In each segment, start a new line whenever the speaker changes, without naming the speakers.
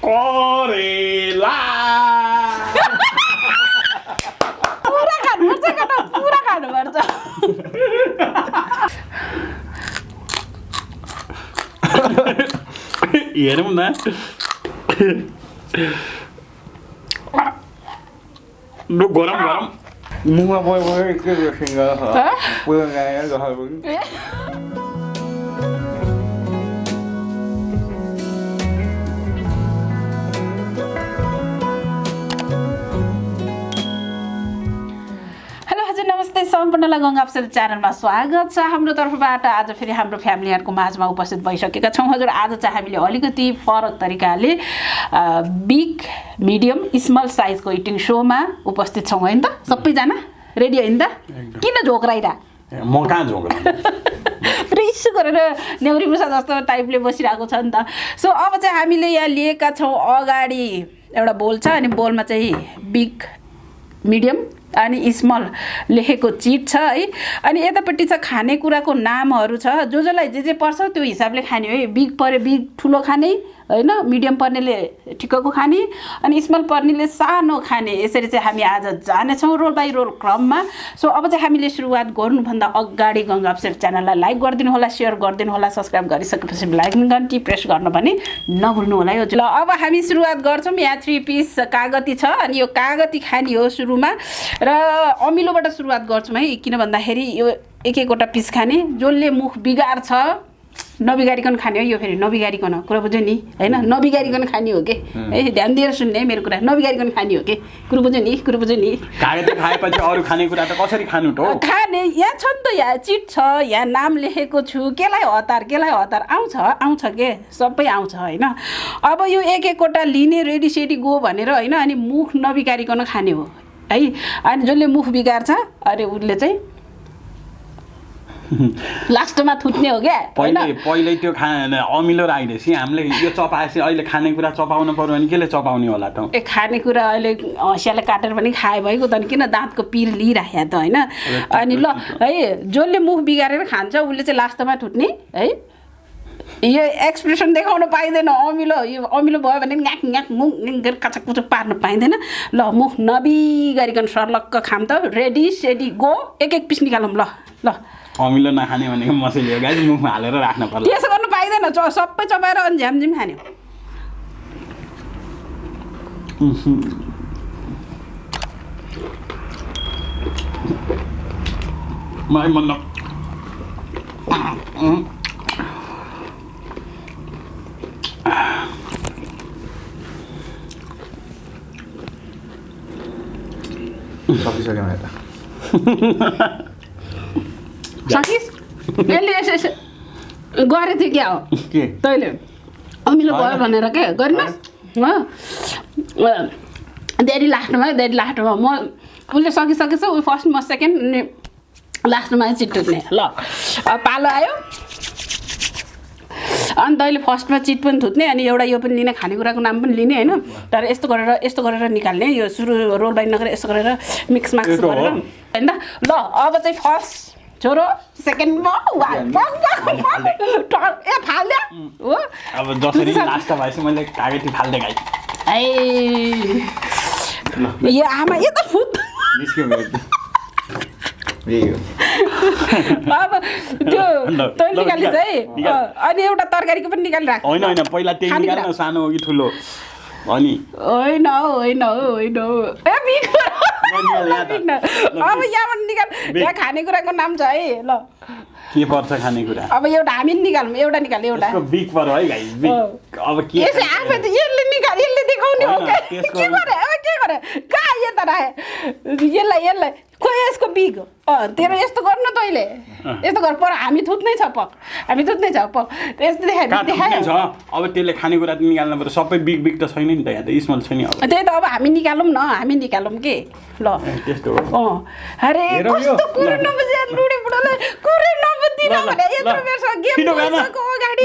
अरे ला
पुरा खानुपर्छ केटा पुरा खानुपर्छ
हेरौँ न लु गरम गरम
मुखमा बोय के फिङ्गर पुरा गाएर गहरु
नमस्ते सम्पूर्णलाई गङ्गा अफिसियल च्यानलमा स्वागत छ हाम्रो तर्फबाट। आज फेरि हाम्रो फ्यामिलीहरुको माझमा उपस्थित भइसकेका छौं। हजुर आज चाहिँ हामीले अलिकति फरक तरिकाले बिग मिडियम स्मल साइजको इटिङ शोमा उपस्थित छौं हैन त। सबैजना रेडी हैन त? किन झोक्राइरा?
म कहाँ झोक्रा
फ्रिस गरेर नेउरी मुसा जस्तो टाइपले बसिरहेको छ नि त। सो अब चाहिँ हामीले यहाँ लिएका छौं अगाडि एउटा बोल छ अनि बोलमा चाहिँ बिग मिडियम अनि स्मल लेखेको चिट छ है। अनि यतापट्टि छ खानेकुराको नामहरू छ। जसलाई जे पर्छ त्यो हिसाबले खाने है। बिग परे बिग ठुलो खाने हैन, मिडियम पर्नेले ठिक्कको खाने अनि स्मल पर्नेले सानो खाने। यसरी चाहिँ हामी आज जानेछौँ रोल बाई रोल क्रममा। सो अब चाहिँ हामीले सुरुवात गर्नुभन्दा अगाडि गङ्गा अफिसियल च्यानललाई लाइक गरिदिनु होला, सेयर गरिदिनु होला, सब्स्क्राइब गरिसकेपछि लाइक घन्टी प्रेस गर्न पनि नभुल्नु होला। यो ल अब हामी सुरुवात गर्छौँ। यहाँ 3 पिस कागती छ अनि यो कागती खानी हो सुरुमा र अमिलोबाट सुरुवात गर्छौँ है। किन भन्दाखेरि यो एक-एकवटा पिस खाने। जसले मुख बिगार छ नबिगारिकन खाने हो। यो फेरि नबिगारिकन कुरा बुझ्यो नि हैन, नबिगारिकन खाने हो के है। ध्यान दिएर सुन्ने है मेरो कुरा, नबिगारिकन खाने हो के। कुरा बुझ्यो नि, कुरा बुझ्यो नि।
कागती खाएपछि अरु खानेकुरा त कसरी खानु त?
खाने यहाँ छ नि त, यहाँ चिट छ, यहाँ नाम लेखेको छु। केलाई हतार आउँछ के सबै आउँछ हैन। अब यो एक-एकवटा लिने रेडी सेडी गो भनेर हैन। अनि मुख नबिगारिकन खाने हो है। अनि जसले मुख बिगार्छ अरे उसले चाहिँ लास्टमा थुत्ने हो क्या।
पहिले त्यो अमिलो राख्दैछ हामीले यो चपाएपछि अहिले खानेकुरा चपाउनु पर्यो भने केले चपाउने होला त?
खानेकुरा अहिले हँसियाले काटेर पनि खाए भएको त किन दाँतको पिर लिइराख्या त हैन। अनि ल है जसले मुख बिगारेर खान्छ उसले चाहिँ लास्टमा थुत्ने है। यो एक्सप्रेसन देखाउन पाइँदैन। यो अमिलो भयो भने न्याक न्याक मुख कचक कुचक पार्न पाइँदैन। ल मुख नबिगारिकन सर्लक्क खाम त। Ready steady go. एक पिस निकालौँ ल ल।
अमिलो नखाने भनेको मसले हो गाइस, मुखमा हालेर राख्न पर्छ।
त्यसो गर्नु पाइँदैन। सबै चपाएर अनि झ्यामझिम खाने।
मलाई मन
सकिसक्यो मेरो
सकिस यसले यसो गरे थियो क्या हो
के
तैँले अमिलो भयो भनेर के गरिनस् ड्याडी लास्टमा म उसले सकिसकेछ। ऊ फर्स्ट म सेकेन्ड अनि लास्टमा चिट्टुक्ने। ल पालो आयो अनि तैँले फर्स्टमा चिट पनि थुत्ने अनि एउटा यो पनि लिने, खानेकुराको नाम पनि लिने हैन। तर यस्तो गरेर निकाल्ने। यो सुरु रोल बाइ नगरेर यस्तो गरेर मिक्स गरेर हैन। ल अब चाहिँ फर्स्ट छोरो सेकेन्डमा ए फाल्दे हो।
अब जसरी लास्ट भएपछि मैले कागती फाल्दै गएँ।
यो आमा यो त फुट
निस्क्यो मेरो।
अब त्यो तैँले निकालिस् है। अनि एउटा तरकारीको पनि निकालिराख।
होइन पहिला त्यही निकाल्न, सानो हो कि ठुलो अनि
होइन ए बिग अब यहाँबाट निकाल। यहाँ खानेकुराको नाम छ है। ल
के पर्छ खानेकुरा?
अब एउटा हामी निकालौँ। एउटा निकाल एउटा
बिग पर्यो है गाइस। बिग अब के
यसै आफै यसले निकाल, यसले देखाउने हो के गरे कहाँ यता राखे यसलाई खोइ यसको बिग तेरो यस्तो गर्नु तैँले यस्तो गर पर हामी थुत्नै छ पक यस्तो देखायो।
अब त्यसले खानेकुरा निकाल्नु पर्यो। सबै बिग त छैन नि त, यहाँ त स्मल छ नि। अब
त्यही त अब हामी निकालौँ के ल
त्यस्तो
अरे कस्तो कुरो नबुझे लुडे बुढाले कुरै नबुझ्दिन भने यत्रो बेरसम्म गेम बसेको अगाडि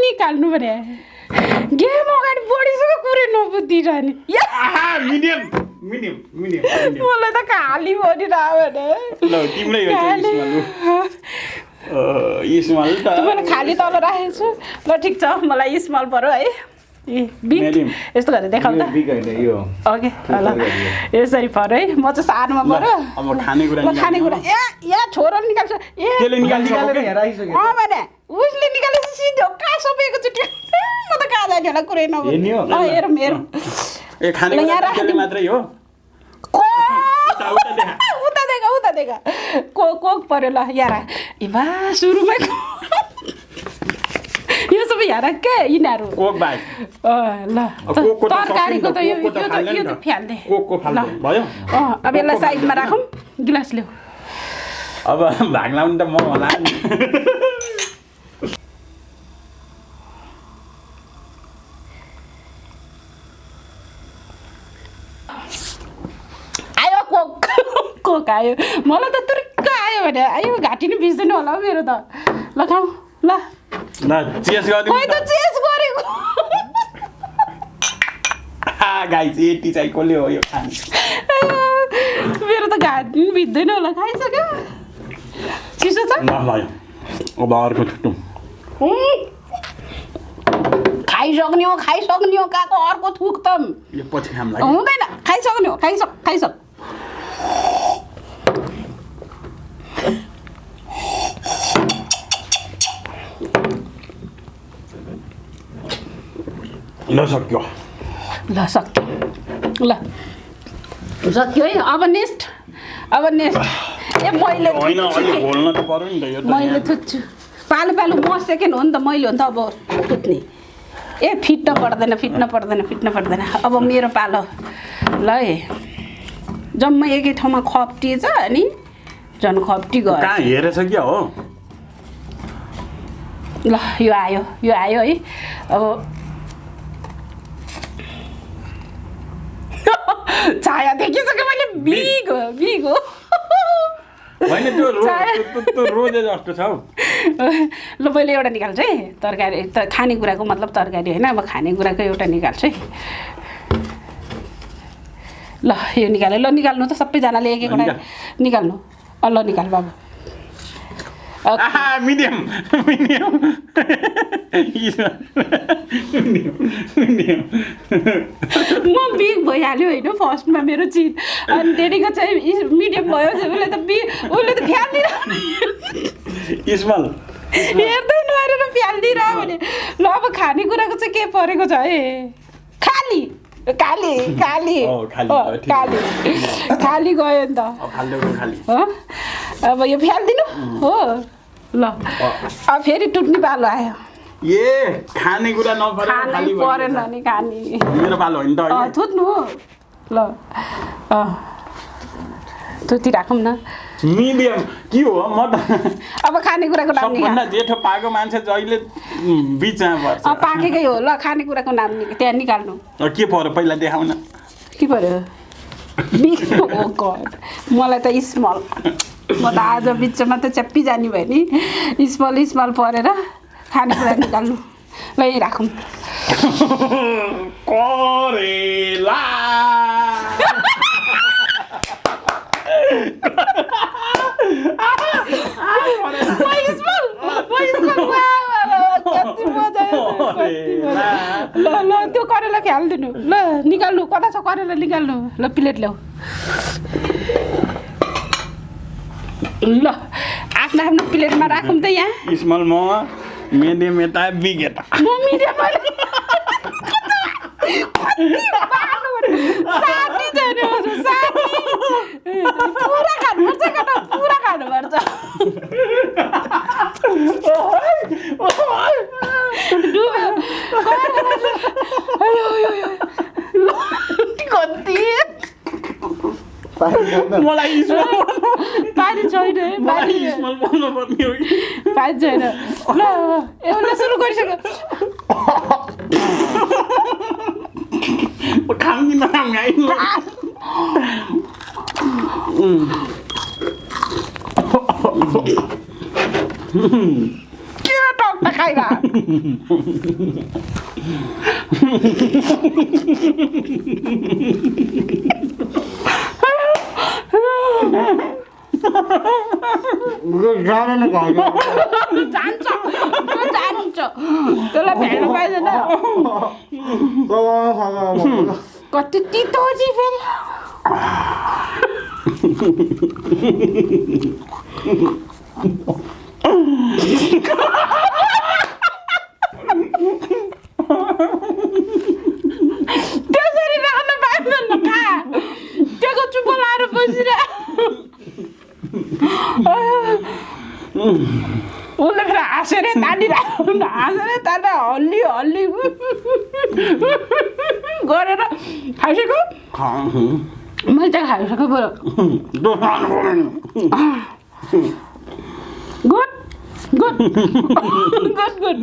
निकाल्नु भने गेम अगाडि बढिसक्यो कुरै नबुझिरहने।
मिडियम
मलाई त खाली भनिरह्यो भने
ल तिमीलाई स्मल त
मैले खाली तल राखेको छु ल ठिक छ मलाई स्मल पर्यो है बिग यस्तो गरेर देखाउ त
बिग हैन यो
ओके ल यसरी पर्यो है म चाहिँ सानोमा पर्यो
अब खानेकुरा
ल खानेकुरा यहाँ छोरो निकाल्छु
त्यसले
निकालेर यहाँ राखिसक्यो
भने उसले निकालेपछि सिधो कहाँ सपेको छु म त कहाँ जाने होला कुरै नभए हेरौँ हेरौँ
ए खानेकुरा त्यसले मात्रै हो
उता देखा कोक पर्यो ल यहाँ ए बा सुरुमै यो सबै यहाँ के यिनीहरू
कोक बाई
ल तरकारीको त यो त फ्याल्दे
कोकको फाल्दे भयो
अब यसलाई साइडमा राखौँ गिलास ल्याऊ
अब भाग लाउनु त म होला नि
आयो कोक आयो मलाई त तुर्क आयो भने आयो घाँटी नै बिच्दैन होला हौ मेरो त ल खाऊ ल
चेस गरिदिनु
खोइ त चेस गरेको
गाइस यति चाहिँ कसले हो यो खाने
मेरो त घाँटी पनि बिच्दैन होला खाइसक्यो चिसो छ
ल भयो अब अर्को थुटौँ
खाइसक्ने हो कहाँको अर्को थुक त
यो पछि खामलाई
हुँदैन खाइसक्ने हो खाइसक
ल सक्यो
है अब नेक्स्ट ए मैले
होइन अलि घोल्न त पर्यो नि त यो त
मैले थुच्छु पालो म सेकेन्ड हो नि त मैले हो नि त अब थुत्ने ए फिट्न पर्दैन अब मेरो पालो ल है जम्मै एकै ठाउँमा खप्टिएछ अनि झन् खप्टी गयो
कहाँ हेरेछ क्या हो
ल यो आयो है अब छाया देखिसक्यो मैले बिग हो
होइन त्यो रोजे जस्तो छ हौ
ल मैले एउटा निकाल्छु है तरकारी खानेकुराको मतलब तरकारी होइन अब खानेकुराको एउटा निकाल्छु है ल यो निकाल्नु त सबैजनाले एक एकवटा निकाल्नु ल निकाल बाबु
मिडियम
म बिग भइहाल्यो होइन फर्स्टमा मेरो चिज अनि डेडीको चाहिँ मिडियम भयो उसले त फ्याल्दिरह
स्मल
हेर्दै नहेरेर फ्याल्दिरह भने ल अब खानेकुराको चाहिँ के परेको छ है खाली गयो नि त अब यो फ्याल्दिनु हो ल अब फेरि टुट्ने पालो आयो
ए खानेकुरा
खानै परेन नि खाने
मेरो पालो होइन त
थुत्नु ल थुती राखौँ न
मिडियम के हो म त
अब खानेकुराको नाम
सबभन्दा जेठो पाएको मान्छे जहिले बिचमा पर्छ
पाकेकै हो ल खानेकुराको नाम त्यहाँ निकाल्नु
के पर्यो पहिला देखाउन
के पर्यो ओ गड मलाई त स्मल म त आज बिचमा त च्याप्पी जाने भयो नि स्मल परेर खानेकुरा निकाल्नु ल यहीँ राखौँ
करेला
ल त्यो करेला फ्यालिदिनु ल निकाल्नु कता छ करेला निकाल्नु ल प्लेट ल्याऊ ल आफ्नो प्लेटमा राखौँ त यहाँ
स्मल म मिडियम यता बिग यता
म मिडियम पुरा खानुपर्छ
मलाई
पानी छैन पानी छैन ल एउटा सुरु गरिसक्यो
खाम कि नखाम
के टक्क खाइरा
जाने घाँस
जान्छ त्यो जान्छ त्यसलाई भेट्नु पाइँदैन कति तितो जी फेरि त्यसरी राख्नु पाइँदैन खा त्यसको चुप्पो लाएर बसिरह उसले फेरि हाँसेरै तानिरहेको हाँसेरै तान्दा हल्ली हल्ली गरेर खाइसक्यो मैले चाहिँ खाइसक्यो बरु गुड गुड गुड गुड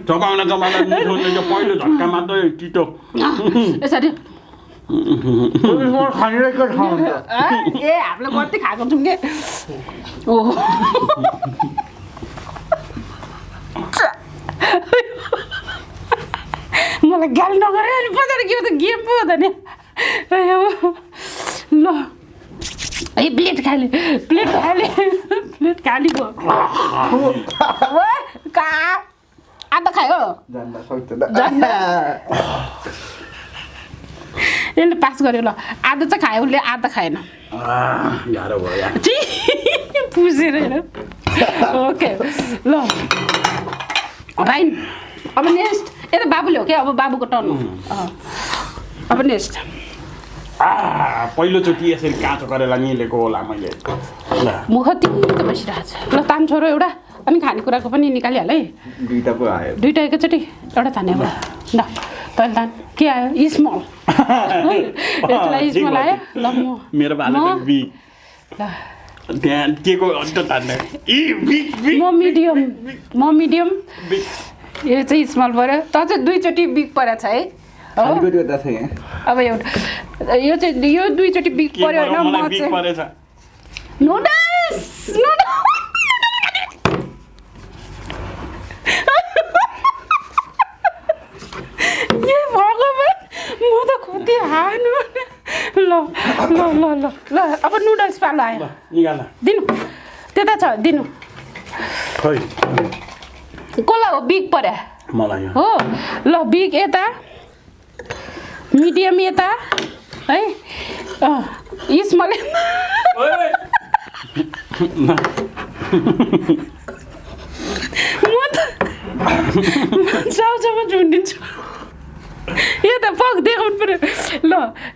चबाउन मिठो पहिलो झट्का मात्रै तितो
यसरी
खानेकै ठाउँ
ए हामीले कति खाएको छौँ के ओहो मलाई गाली नगरे अनि पछाडि के त गेम पो हुँदैन ल ए प्लेट खाली प्लेट खाली प्लेट खाली भयो का आधा खायो
जान्न सक्दैन
यसले पास गर्यो ल आधा चाहिँ खायो उसले आधा खाएन
गाह्रो भयो यार
पुसेर ओके ल फाइन अब नेक्स्ट यता बाबुले हो क्या अब बाबुको टर्न हो अब नेक्स्ट
पहिलोचोटि यसरी काँचो गरेर निलेको होला मैले ल
मुख तितो बसिरहेको छ ल तान छोरो एउटा अनि खानेकुराको पनि निकालिहाल है
दुईटा पो आयो
दुइटा एकैचोटि एउटा ताने अब ल तैँले तान के आयो स्मल यसलाई स्मल आयो ल
मेरो बाले बी
ल
त्यहाँ के को अन्त तान्ने
म मिडियम यो चाहिँ स्मल पऱ्यो त चाहिँ दुईचोटि बिग परेको छ है
अलिकति उता छ यहाँ
अब एउटा यो चाहिँ यो दुईचोटि बिग पऱ्यो होइन म चाहिँ नुडल्स ए भगवान् म त कति हानु ल ल ल ल ल अब नुडल्स पालो आयो
निकाल
दिनु त्यता छ दिनु
खै
कसलाई हो बिग पर्या
मलाई
हो ल बिग यता मिडियम यता है स्मल म त चाउचाउमा झुन्डिन्छु यो त पग देखाउनु पऱ्यो ल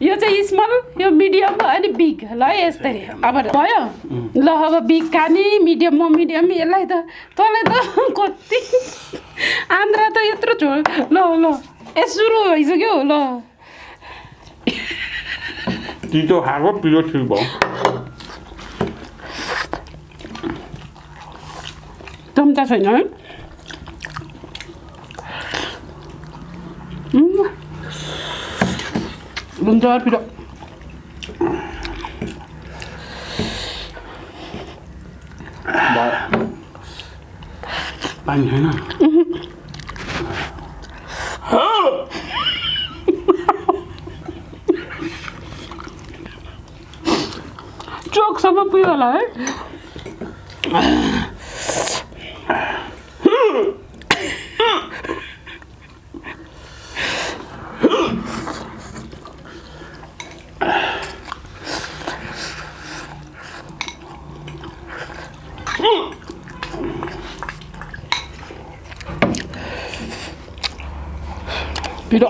यो चाहिँ स्मल यो मिडियम अनि बिग ल यस्तरी अब भयो ल अब बिग खाने मिडियम म मिडियम यसलाई त तँलाई त कति आन्द्रा त यत्रो छो ल ल ए सुरु भइसक्यो ल
तितो खाएको पिरो ठिक भयो
चम्चा छैन है हुन्छ पिरो
पानी छैन
चोकसम्म पुग्यो होला है पिरो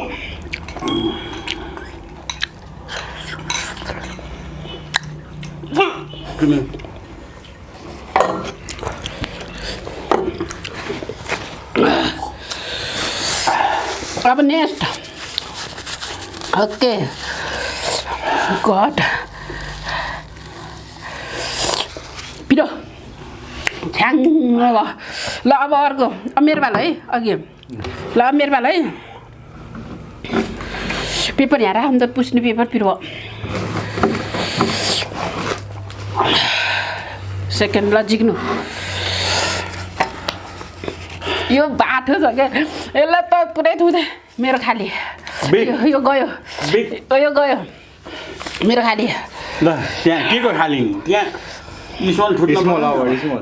अब नेक्स्ट ओके गड पिरो ठ्याङ ल अब अर्को अब मेरो पालो है अघि ल अब मेरो पालो है पेपर यहाँ राख्नु त पुस्ने पेपर पिरो सेकेन्ड ल जिग्नु यो बाटो छ क्या यसलाई त पुरै थुँदै मेरो खाली यो गयो यो गयो मेरो खाली
ल त्यहाँ के को खालिन् त्यहाँ स्मल फुट्न
स्मल अब स्मल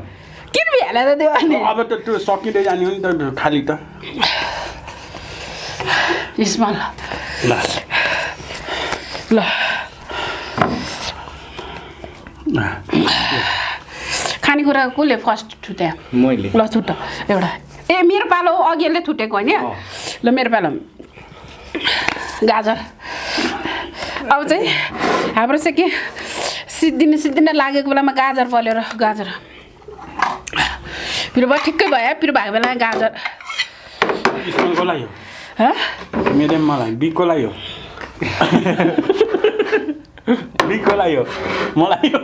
किन भ्याला त त्यो अनि
अब त त्यो सकिँदै जाने हो नि त खाली त
स्मल
ल
ल खानेकुरा कसले फर्स्ट छुट्या
मैले
ल छुट्ट एउटा ए मेरो पालो अघि यसले छुटेको होइन ल मेरो पालो गाजर अब चाहिँ हाम्रो चाहिँ के सिद्धिन लागेको बेलामा गाजर पल्यो र गाजर पिरो भयो ठिक्कै भयो पिरो भएको बेलामा गाजर
स्मलको लागि हो मेरो मलाई बिगको लागि हो बिगको लागि हो मलाई हो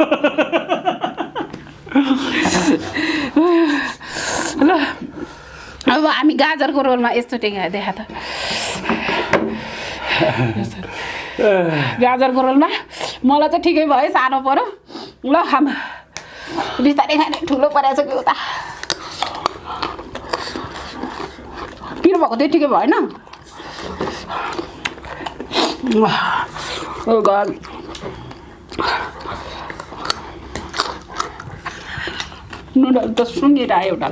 ल अब हामी गाजरको रोलमा यस्तो देखा त गाजरको रोलमा मलाई चाहिँ ठिकै भयो सानो पऱ्यो ल खाम बिस्तारै खाने ठुलो परेको छ कि उता पिरो भएको चाहिँ ठिकै भएन ओ गड नुडल त सुँगेर आयो एउटा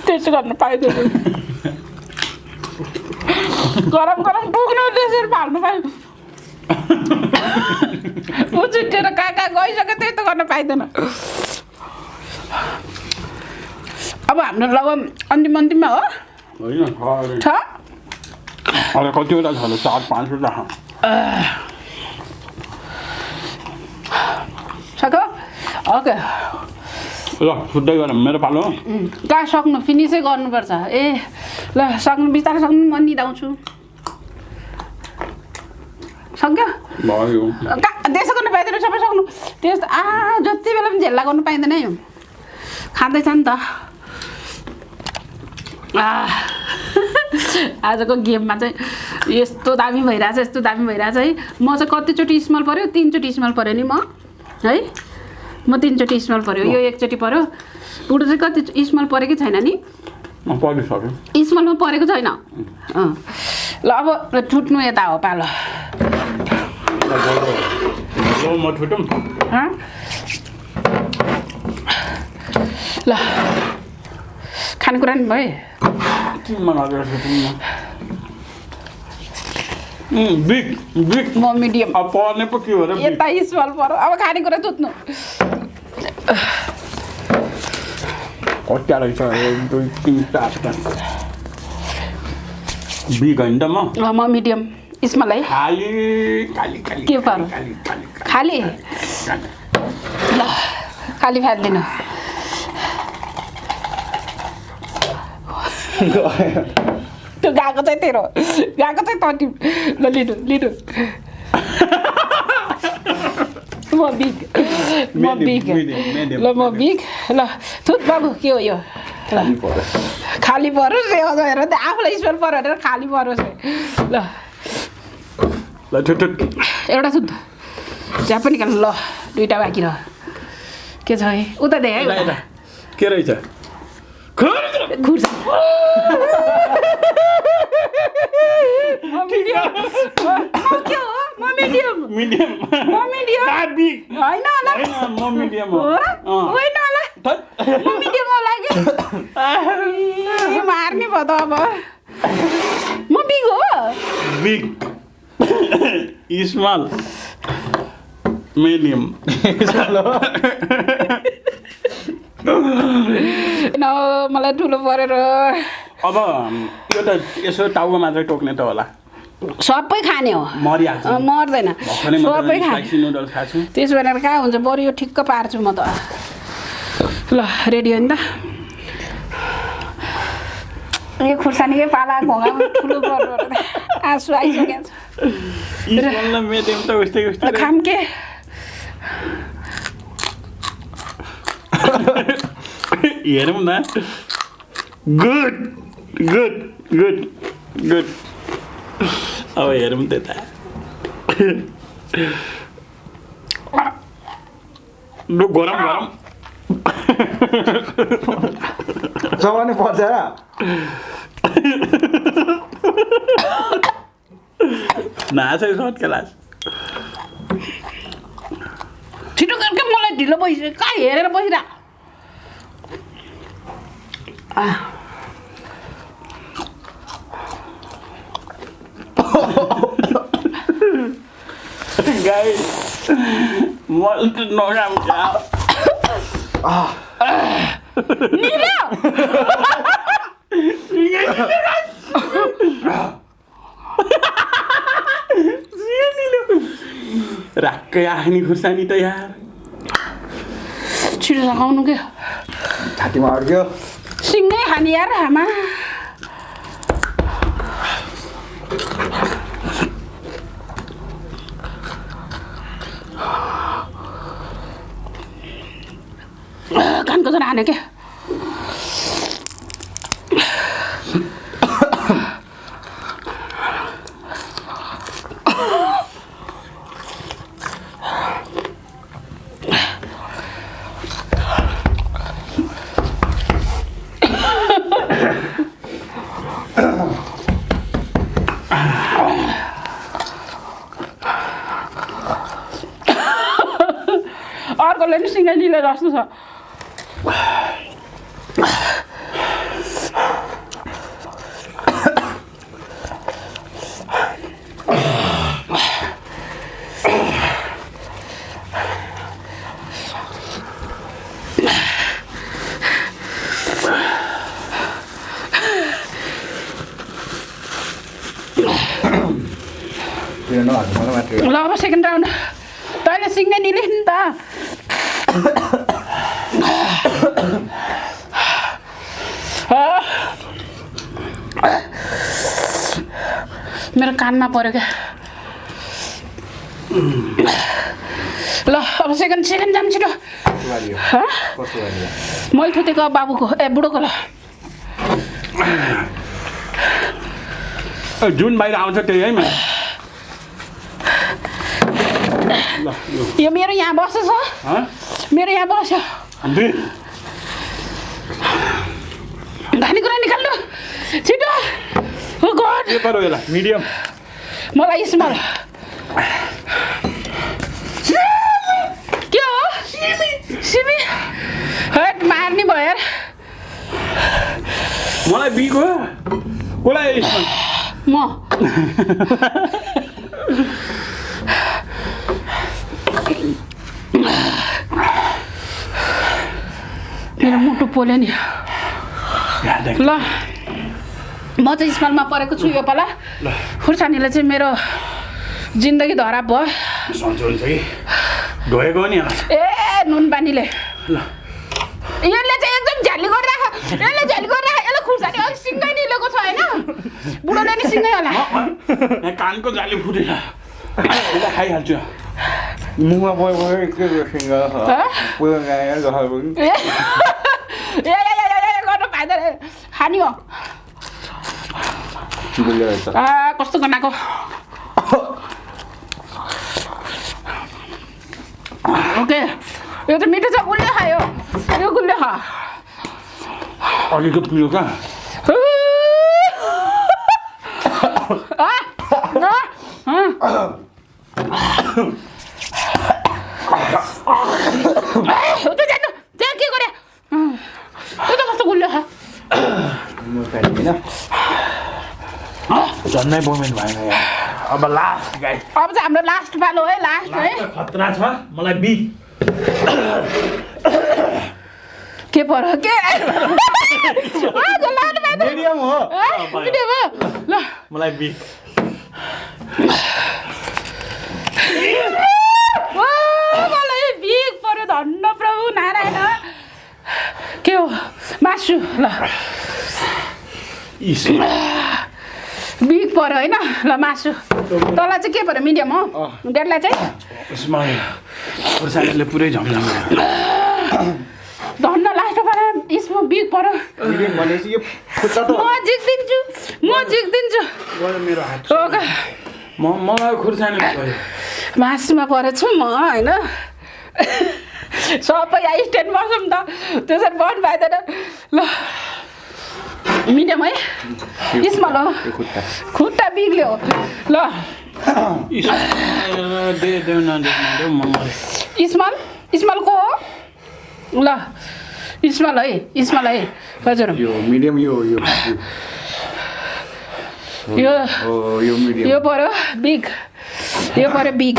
त्यसो गर्न पाइँदैन गरम पुग्नु त्यसरी फाल्नु पाइँ उछुटेर कहाँ गइसक्यो त्यही त गर्न पाइँदैन अब हाम्रो लगन अन्तिममा हो
होइन
छ
अब कतिवटा छ 4-5वटा
सक्यो ओके
ल छुट्टै गरौँ मेरो पालो
कहाँ सक्नु फिनिसै गर्नुपर्छ ए ल सक्नु बिस्तारै सक्नु म निदाउँछु सक्यो
भयो
त्यसो गर्नु पाइँदैन सबै सक्नु त्यस्तो जति बेला पनि झेल्ला गर्नु पाइँदैन है खाँदैछ नि त आजको गेममा चाहिँ यस्तो दामी भइरहेछ है म चाहिँ कतिचोटि स्मल पऱ्यो 3चोटि स्मल पऱ्यो नि म है म 3चोटि स्मल पऱ्यो यो एकचोटि पऱ्यो बुढो चाहिँ कति स्मल पऱ्यो कि छैन नि
परिसक्यो
स्मलमा परेको छैन ल अब छुट्नु यता हो पालो
म छुटौँ
ल खानेकुरा नि भयो
बिग
म मिडियम
अब पर्ने पो के हो र
यता स्मल पऱ्यो अब खानेकुरा छुट्नु
कतिवटा रहेछ 1 2 3 4 बिग होइन त
म मिडियम स्मल है
खाली
के पऱ्यो खाली ल खाली फाल्दिनँ त्यो गएको चाहिँ तेरो गएको चाहिँ तटी ल लिनु म बिग ल म बिग ल थुत बाबु के हो यो ल खाली परोस् हेर त आफूलाई स्मेल पऱ्यो भनेर खाली परोस् ल एउटा थुत त्यहाँ पनि खानु ल 2टा बाँकी रह के छ है उता दे है
के रहेछ
खुर्सा मिडियम होइन होला
म मिडियम हो
होइन होला म मिडियम होला कि मार्ने भयो त अब म बिग हो
बिग स्मल मिडियम
मलाई ठुलो परेर
अब यो त यसो टाउको मात्रै टोक्ने त होला
सबै खाने हो
मरिहाल्छ
मर्दैन सबै खाने
नुडल्स खान्छु
त्यसो भनेर कहाँ हुन्छ बरु यो ठिक्क पार्छु म त ल रेडी हो नि त यो खुर्सानीकै पाला घोगामा ठुलो पर्नु आँसु आइसकेको छ खाम के
हेरौँ न गुड अब हेरौँ त्यता गरम
चबाउनु पर्छ
नाच्छ सर्ट क्लास
छिटो गरेर मलाई ढिलो भइसक्यो कहाँ हेरेर बसिरा
गाइस मलाई त नराम क्या
निलो
राक्कै आख्ने खुर्सानी त यार
छिटो सघाउनु के
छातीमा अड्क्यो
सिँगै खाने यार आमा कानको चाहिँ हाने के अर्कोले नि सिँगै निलो जस्तो छ ल अब सेकेन्ड राउन्ड तैँले सिँगै निले नि त मेरो कानमा पर्यो क्या ल अब सेकेन्ड जाम छिटो मैले थुतेको बाबुको बुढोको ल
जुन बाहिर आउँछ त्यही है मैले
यो मेरो यहाँ बसेछ मेरो यहाँ बस्यो खानेकुरा निकाल्नु छिटो
के पर्यो यसलाई मिडियम
मलाई स्मल के हो सिमी हट मार्ने भयो यार
मलाई बिक हो कसलाई
म मेरो मुटु पोल्यो नि ल म चाहिँ स्मलमा परेको छु यो पाला खुर्सानीले चाहिँ मेरो जिन्दगी धराप भयो
सन्चो हुन्छ कि धोएको नि
ए नुन पानीले ल यसले चाहिँ एकदम झ्याली गरिराख यसले खुर्सानी अघि सिँगै निलेको छ होइन बुढोले नि सिँगै होला
कानको जाली फुटेर खाइहाल्छु
मुखमा बोय के गर्छिङ पुरो गाएर गएको
ए गर्नु पाइँदैन खानी हो कस्तो गनाएको ओके यो त मिठो छ गुलियो खायो यो गुलियो खा
अघिको पिरो कहाँ
त्यहाँ के गरे त्यो त कस्तो गुलियो खा
झन्नै बोमेन्ट भएन यार अब लास्ट गाई
अब चाहिँ हाम्रो लास्ट पालो है लास्ट है
खतरा छ मलाई बी
के पर्यो के
मिडियम हो
ल
मलाई बी
मलाई बिग पर्यो धन्न प्रभु नारायण के हो मासु ल बिग पर्यो होइन ल मासु तँलाई चाहिँ के पर्यो मिडियम हो डेढलाई चाहिँ
खुर्सानीले पुरै झमझम
धन्न लास्टमा पारा यसमा बिग पर्यो म जिक्दिन्छु
मेरो हात
ओके
मलाई खुर्सानी पर्यो
मासुमा परेछु म होइन सबै यहाँ स्ट्यान्ड बसौँ त त्यसरी बस्नु पाइँदैन ल मिडियम है स्मल हो खुट्टा बिग्ल्यो ल स्मल स्मलको हो ल स्मल है हजुर
यो मिडियम यो मिडियम
यो पर्यो बिग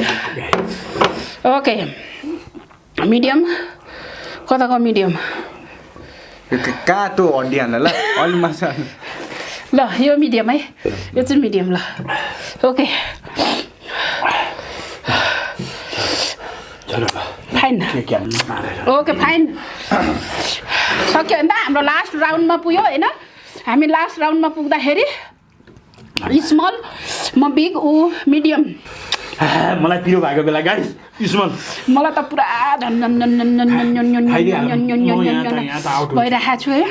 ओके मिडियम कताको मिडियम
काँटो हड्डी हाल्नु ल अलि माछा
ल यो मिडियम है यो चाहिँ मिडियम ल ओके फाइन ओके फाइन सक्यो भने त हाम्रो लास्ट राउन्डमा पुग्यो होइन हामी लास्ट राउन्डमा पुग्दाखेरि स्मल म बिग ऊ मिडियम
मलाई पिरो भएको बेला गाइस स्मल
मलाई त पुरा भइरहेको छु है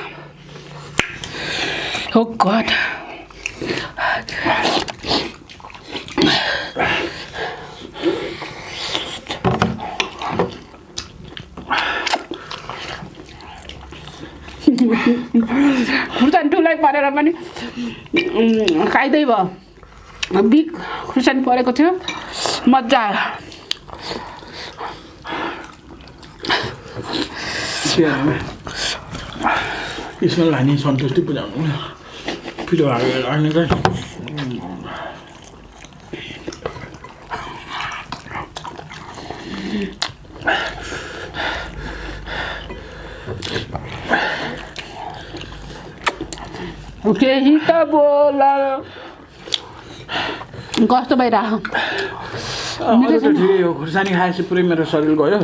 हो गड खुर्सानी ठुलै परेर पनि खाइँदै भयो बिग खुर्सानी परेको थियो मजा आयो
स्मल हानी सन्तुष्टि बुझाउनु पिरो हाल्ने चाहिँ
केही त बोल कस्तो भइरहेको
ठिकै हो खुर्सानी खाएपछि पुरै मेरो शरीर गयो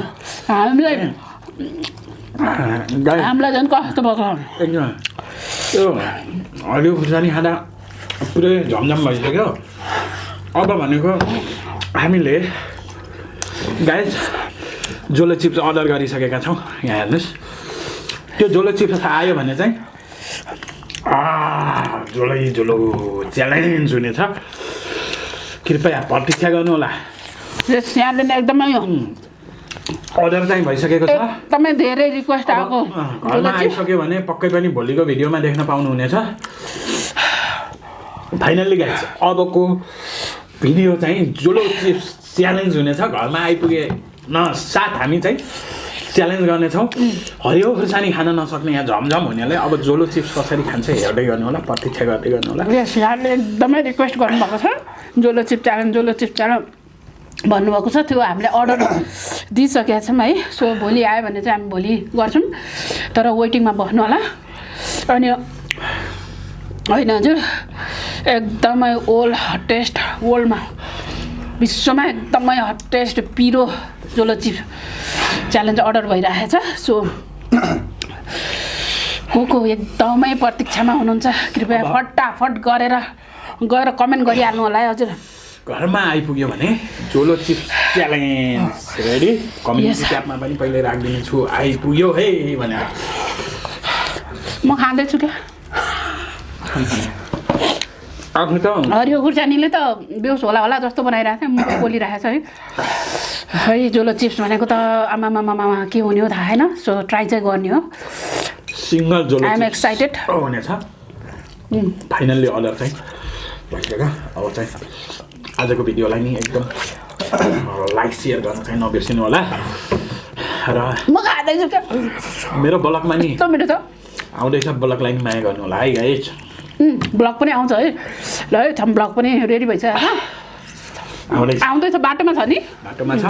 हामीलाई झन् कस्तो भएको
एकदम त्यो हरियो खुर्सानी खाँदा पुरै झमझम भइसक्यो अब भनेको हामीले गाइस जोलो चिप्स अर्डर गरिसकेका छौँ यहाँ हेर्नुहोस् त्यो जोलो चिप्स आयो भने चाहिँ जोलो च्यालेन्ज हुनेछ कृपया प्रतीक्षा गर्नु होला
यहाँले एकदमै
अर्डर चाहिँ भइसकेको छ
एकदमै धेरै रिक्वेस्ट आएको
घरमा आइसक्यो भने पक्कै पनि भोलिको भिडियोमा देख्न पाउनुहुनेछ फाइनल्ली गाइस अबको भिडियो चाहिँ जोलो चिप्स च्यालेन्ज हुनेछ घरमा आइपुगे न साथ हामी चाहिँ च्यालेन्ज गर्नेछौँ हरियो खुर्सानी खान नसक्ने यहाँ झमझम हुनेले अब जोलो चिप्स कसरी खान्छ हेर्दै गर्नु होला प्रतीक्षा गर्दै गर्नु होला
यहाँले एकदमै रिक्वेस्ट गर्नुभएको छ जोलो चिप्स च्यालेन्ज भन्नुभएको छ त्यो हामीले अर्डर दिइसकेका छौँ है सो भोलि आयो भने चाहिँ हामी भोलि गर्छौँ तर वेटिङमा बस्नु होला अनि होइन हजुर एकदमै हटेस्ट वर्ल्डमा विश्वमा एकदमै हटेस्ट पिरो जोलो चिप्स च्यालेन्ज अर्डर भइरहेको छ सो को एकदमै प्रतीक्षामा हुनुहुन्छ कृपया फटाफट गएर कमेन्ट गरिहाल्नु होला है हजुर
घरमा आइपुग्यो भने जोलो चिप्स च्यालेन्ज रेडी कम्युनिटी ट्याबमा पनि पहिले राखिदिनेछु आइपुग्यो है भनेर
म खाँदैछु क्या
आफ्नो त
हरियो खुर्सानीले त बेहोस होला जस्तो बनाइरहेको थियो मुख बोलिरहेको छ है जोलो चिप्स भनेको त आमामामा के हुने हो थाहा छैन सो ट्राई चाहिँ गर्ने हो
सिङ्गल जोलो
आइ एम एक्साइटेड
हुनेछ फाइनल्ली अर्डर चाहिँ भइसक्यो अब चाहिँ आजको भिडियोलाई नि एकदम लाइक सेयर गर्न चाहिँ नबिर्सिनु होला र
म खाँदैछु क्या
मेरो ब्लगमा नि
मिठो छ
आउँदैछ ब्लगलाई नि माया गर्नु होला है गाइस
ब्लग पनि आउँछ है ल है ब्लग पनि रेडी भइसक्यो आउँदैछ बाटोमा छ नि
बाटोमा छ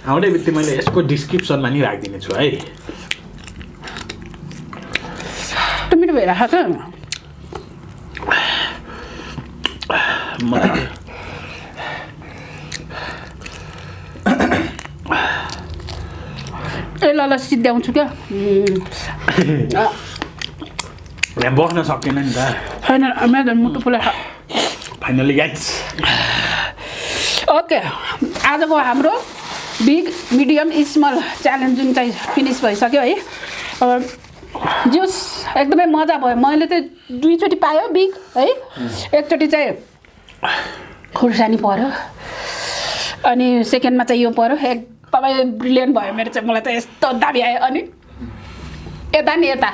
आउँदै बित्तिकै मैले यसको डिस्क्रिप्सनमा नि राखिदिनेछु है
मिठो भइरहेको छ ए ल सिद्ध्याउँछु क्या
यहाँ बस्न सकेन नि त
होइन मेरो मुटु फुला
फाइनली गाइस
ओके आजको हाम्रो बिग मिडियम स्मल च्यालेन्ज जुन चाहिँ फिनिस भइसक्यो है अब जुस एकदमै मजा भयो मैले त दुईचोटि पायो बिग है एकचोटि चाहिँ खुर्सानी पर्यो अनि सेकेन्डमा चाहिँ यो पर्यो एकदम तपाईँ ब्रिलियन्ट भयो मेरो चाहिँ मलाई त यस्तो दामी आयो अनि यता नि यता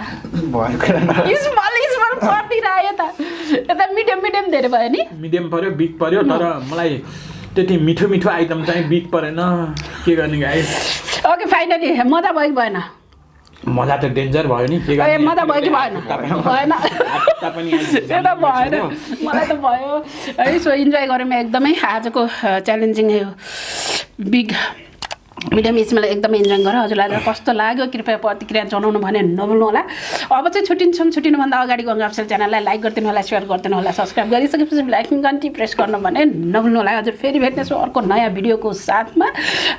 स्मल पर्दिरह्यो यता मिडियम धेरै भयो नि
मिडियम पर्यो बिग पर्यो तर मलाई त्यति मिठो आइटम चाहिँ बिग परेन के गर्ने गाइस
ओके फाइनली मजा भयो कि भएन
मजा त डेन्जर भयो नि के गर्ने
मजा भयो कि भएन भएन त्यो त भएन मलाई त भयो है सो इन्जोय गऱ्यौँ एकदमै आजको च्यालेन्जिङ बिग मिडियम एजमा एकदमै इन्जोय गरेँ हजुरलाई कस्तो लाग्यो कृपया प्रतिक्रिया जनाउनु भने नभुल्नु होला अब चाहिँ छुट्टिनुभन्दा अगाडि गङ्गा अफिसियल च्यानललाई लाइक गरिदिनु होला सेयर गरिदिनु होला सब्सक्राइब गरिसकेपछि लाइकिङ घन्टी प्रेस गर्नु भने नभुल्नु होला हजुर फेरि भेट्नेछु अर्को नयाँ भिडियोको साथमा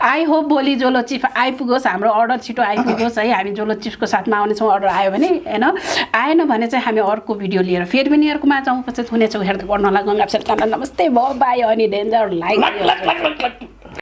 आई होप भोलि जोलो चिफ आइपुगोस् हाम्रो अर्डर छिटो आइपुगोस् है हामी जोलो चिफको साथमा आउनेछौँ अर्डर आयो भने होइन आएन भने चाहिँ हामी अर्को भिडियो लिएर फेरि पनि अर्कोमा जाउँ उपस्थित हुनेछौँ हेर्दै गर्नु होला गङ्गा अफिसियल च्यानल नमस्ते बाई अनि डेन्जर लाइक